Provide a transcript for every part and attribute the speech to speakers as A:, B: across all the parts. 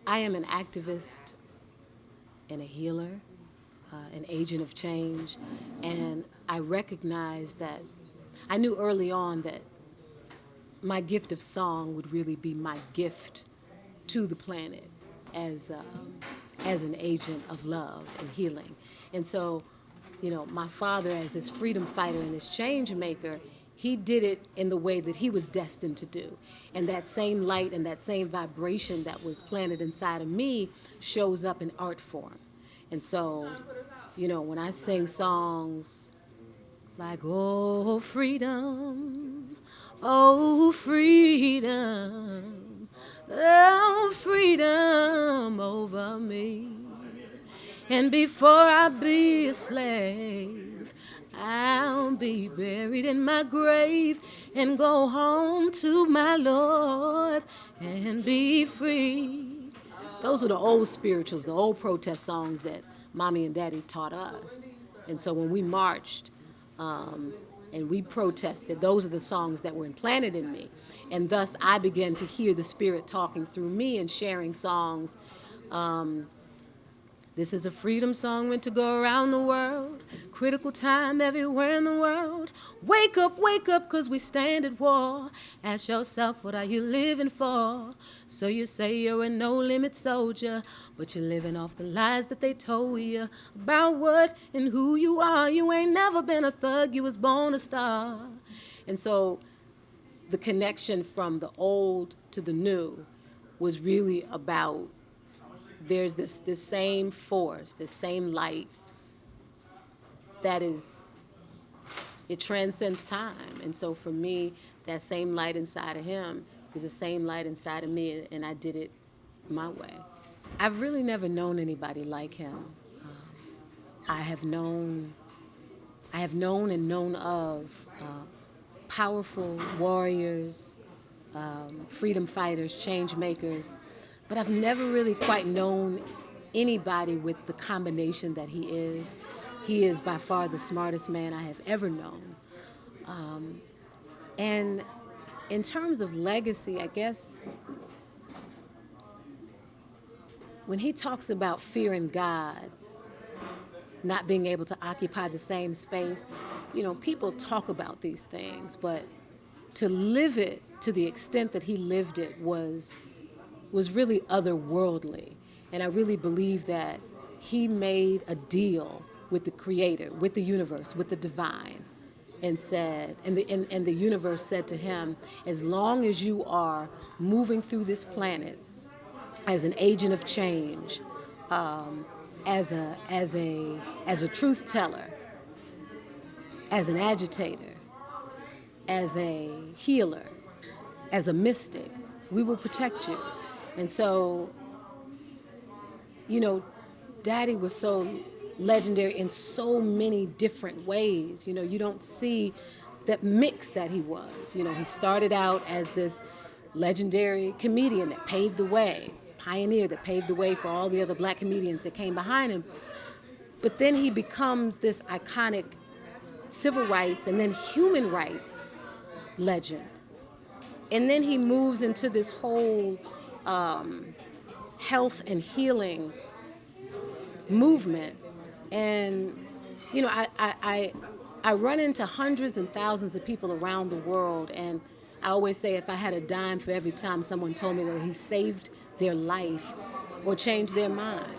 A: I am an activist and a healer, an agent of change, and I recognize that I knew early on that my gift of song would really be my gift to the planet as as an agent of love and healing. And so, my father, as this freedom fighter and this change maker, he did it in the way that he was destined to do. And that same light and that same vibration that was planted inside of me shows up in art form. And so, when I sing songs like, oh, freedom, oh, freedom, oh, freedom over me. And before I be a slave, I'll be buried in my grave and go home to my Lord and be free. Those were the old spirituals, the old protest songs that Mommy and Daddy taught us. And so when we marched and we protested, those are the songs that were implanted in me. And thus I began to hear the Spirit talking through me and sharing songs. This is a freedom song meant to go around the world. Critical time everywhere in the world. Wake up, 'cause we stand at war. Ask yourself, what are you living for? So you say you're a no-limit soldier, but you're living off the lies that they told you about what and who you are. You ain't never been a thug, you was born a star. And so the connection from the old to the new was really about there's this same force, this same light that it transcends time. And so for me, that same light inside of him is the same light inside of me, and I did it my way. I've really never known anybody like him. I have known and known of powerful warriors, freedom fighters, change makers, but I've never really quite known anybody with the combination that he is. He is by far the smartest man I have ever known. And in terms of legacy, I guess when he talks about fearing God, not being able to occupy the same space, people talk about these things, but to live it to the extent that he lived it was really otherworldly. And I really believe that he made a deal with the Creator, with the universe, with the divine, and said, and the universe said to him, as long as you are moving through this planet as an agent of change, as a truth teller, as an agitator, as a healer, as a mystic, we will protect you. And so, Daddy was so legendary in so many different ways. You don't see that mix that he was. He started out as this legendary comedian that paved the way, pioneer that paved the way for all the other black comedians that came behind him. But then he becomes this iconic civil rights and then human rights legend. And then he moves into this whole health and healing movement. And, I run into hundreds and thousands of people around the world, and I always say if I had a dime for every time someone told me that he saved their life or changed their mind,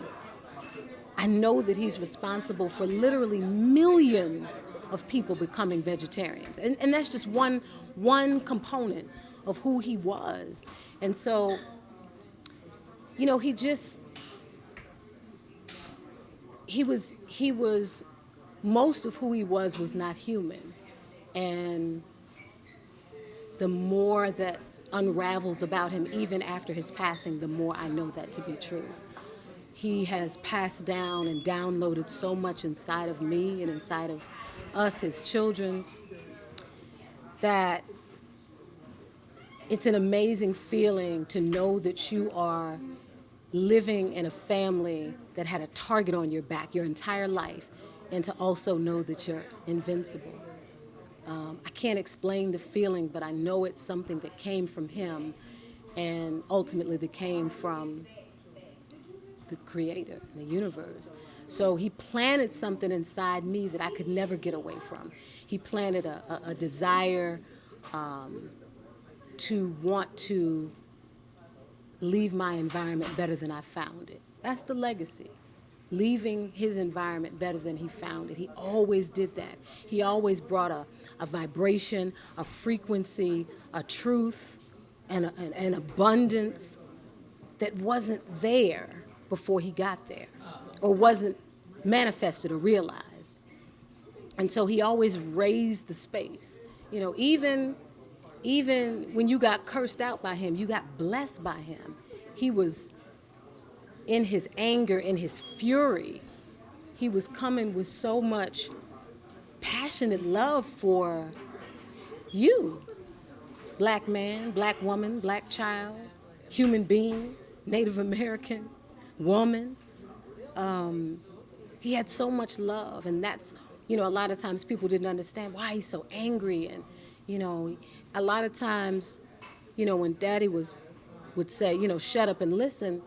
A: I know that he's responsible for literally millions of people becoming vegetarians. And that's just one component of who he was. And so, he was most of who he was not human. And the more that unravels about him, even after his passing, the more I know that to be true. He has passed down and downloaded so much inside of me and inside of us, his children, that it's an amazing feeling to know that you are living in a family that had a target on your back your entire life, and to also know that you're invincible. I can't explain the feeling, but I know it's something that came from him, and ultimately that came from the creator, the universe. So he planted something inside me that I could never get away from. He planted a desire to want to leave my environment better than I found it. That's the legacy. Leaving his environment better than he found it. He always did that. He always brought a vibration, a frequency, a truth, and an abundance that wasn't there before he got there, or wasn't manifested or realized. And so he always raised the space. You know, even when you got cursed out by him, you got blessed by him. He was, in his anger, in his fury, he was coming with so much passionate love for you. Black man, black woman, black child, human being, Native American woman. He had so much love, and that's, you know, a lot of times people didn't understand why he's so angry. And, you know, a lot of times, you know, when Daddy would say, you know, shut up and listen,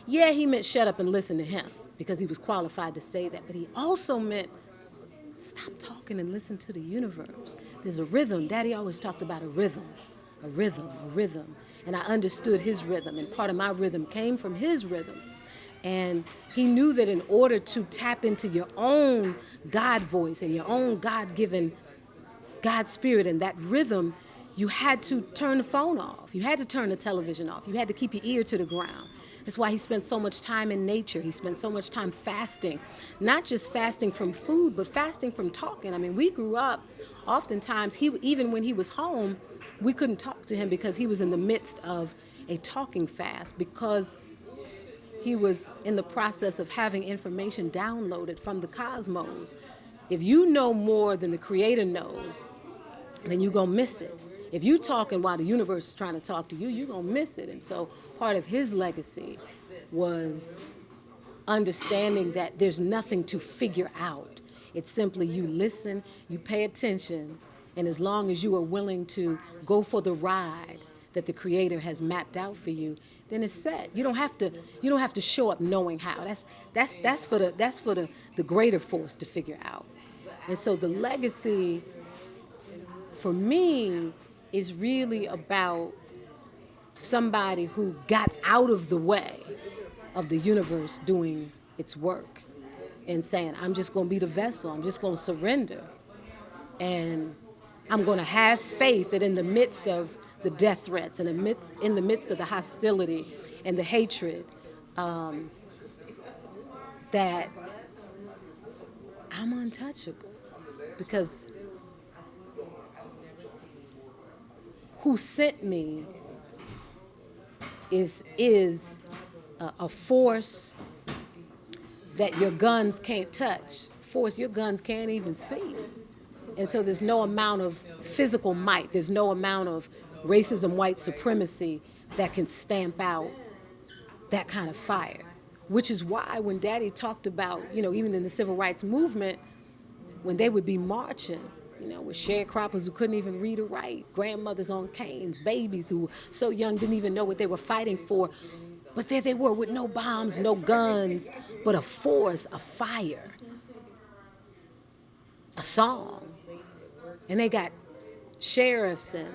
A: yeah, he meant shut up and listen to him because he was qualified to say that, but he also meant stop talking and listen to the universe. There's a rhythm. Daddy always talked about a rhythm, a rhythm, a rhythm. And I understood his rhythm, and part of my rhythm came from his rhythm. And he knew that in order to tap into your own God voice and your own God-given God spirit and that rhythm, you had to turn the phone off. You had to turn the television off. You had to keep your ear to the ground. That's why he spent so much time in nature. He spent so much time fasting, not just fasting from food, but fasting from talking. I mean, we grew up, oftentimes, even when he was home, we couldn't talk to him because he was in the midst of a talking fast, because he was in the process of having information downloaded from the cosmos. If you know more than the Creator knows, then you're going to miss it. If you talking while the universe is trying to talk to you, you're going to miss it. And so part of his legacy was understanding that there's nothing to figure out. It's simply you listen, you pay attention, and as long as you are willing to go for the ride that the Creator has mapped out for you, then it's set. You don't have to show up knowing how. That's for the greater force to figure out. And so the legacy for me is really about somebody who got out of the way of the universe doing its work and saying, I'm just going to be the vessel. I'm just going to surrender. And I'm going to have faith that in the midst of the death threats and in the midst of the hostility and the hatred, that I'm untouchable. Because who sent me is a force that your guns can't touch, force your guns can't even see. And so there's no amount of physical might, there's no amount of racism, white supremacy that can stamp out that kind of fire. Which is why when Daddy talked about, you know, even in the civil rights movement, when they would be marching, you know, with sharecroppers who couldn't even read or write, grandmothers on canes, babies who were so young didn't even know what they were fighting for. But there they were with no bombs, no guns, but a force, a fire, a song. And they got sheriffs and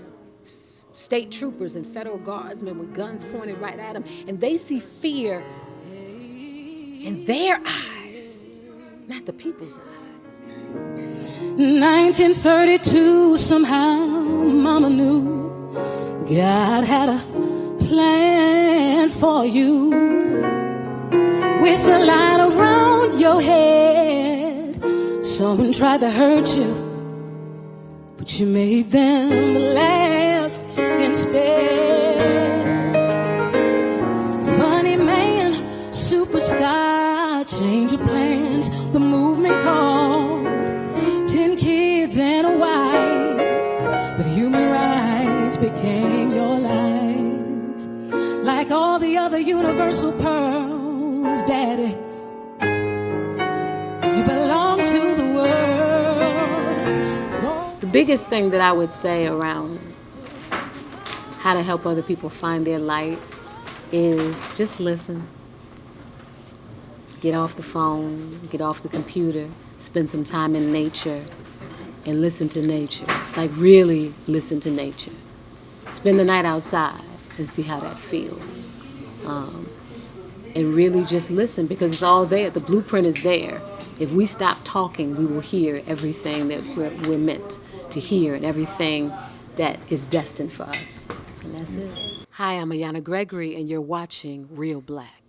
A: state troopers and federal guardsmen with guns pointed right at them. And they see fear in their eyes, not the people's eyes. 1932, somehow Mama knew God had a plan for you. With a light around your head, someone tried to hurt you, but you made them laugh instead. Funny man, superstar, change of plans, the movement called 10 kids and a wife, but human rights became your life. Like all the other universal pearls, Daddy, you belong to the world. The biggest thing that I would say around how to help other people find their light is just listen. get off the phone, get off the computer, spend some time in nature, and listen to nature. Like really listen to nature. Spend the night outside and see how that feels. And really just listen, because it's all there. The blueprint is there. If we stop talking, we will hear everything that we're meant to hear and everything that is destined for us. And that's it. Hi, I'm Ayanna Gregory, and you're watching Real Black.